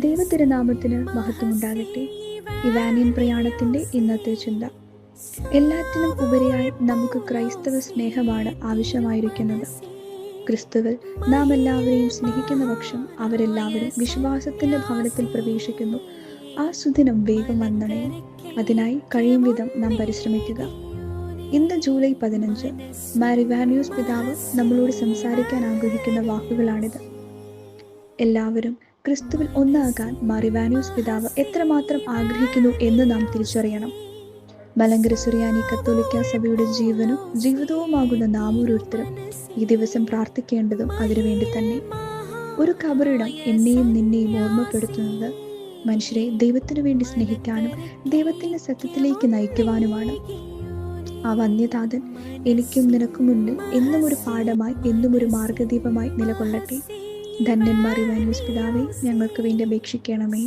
ദൈവതിരുനാമത്തിന് മഹത്വമുണ്ടാകട്ടെ. ഇവാനിയൻ പ്രയാണത്തിൻ്റെ ഇന്നത്തെ ചിന്ത: എല്ലാറ്റിനും ഉപരിയായി നമുക്ക് ക്രൈസ്തവ സ്നേഹമാണ് ആവശ്യമായിരിക്കുന്നത്. ക്രിസ്തുവിൽ നാം എല്ലാവരെയും സ്നേഹിക്കുന്ന പക്ഷം അവരെല്ലാവരും വിശ്വാസത്തിൻ്റെ ഭവനത്തിൽ പ്രവേശിക്കുന്നു. ആ സുദിനം വേഗം വന്നണയും. അതിനായി കഴിയും വിധം നാം പരിശ്രമിക്കുക. ഇന്ന് ജൂലൈ 15 മാർ ഇവാനിയോസ് പിതാവ് നമ്മളോട് സംസാരിക്കാൻ ആഗ്രഹിക്കുന്ന വാക്കുകളാണിത്. എല്ലാവരും ക്രിസ്തുവിൽ ഒന്നാകാൻ മാർ ഇവാനിയോസ് പിതാവ് എത്രമാത്രം ആഗ്രഹിക്കുന്നു എന്ന് നാം തിരിച്ചറിയണം. മലങ്കര സുറിയാനി കത്തോലിക്ക സഭയുടെ ജീവനും ജീവിതവുമാകുന്ന നാം ഓരോരുത്തരും ഈ ദിവസം പ്രാർത്ഥിക്കേണ്ടതും അതിനുവേണ്ടി തന്നെ. ഒരു ഖബറിടം എന്നെയും നിന്നെയും ഓർമ്മപ്പെടുത്തുന്നത് മനുഷ്യരെ ദൈവത്തിനു വേണ്ടി സ്നേഹിക്കാനും ദൈവത്തിൻ്റെ സത്യത്തിലേക്ക് നയിക്കുവാനുമാണ്. ആ വന്യതാതൻ എനിക്കും നിനക്കും മുന്നിൽ എന്നും ഒരു പാഠമായി, എന്നും ഒരു മാർഗദീപമായി നിലകൊള്ളട്ടെ. ധന്യന്മാർ ഇവാനിയോസ് പിതാവേ, ഞങ്ങൾക്ക് വേണ്ടി അപേക്ഷിക്കണമേ.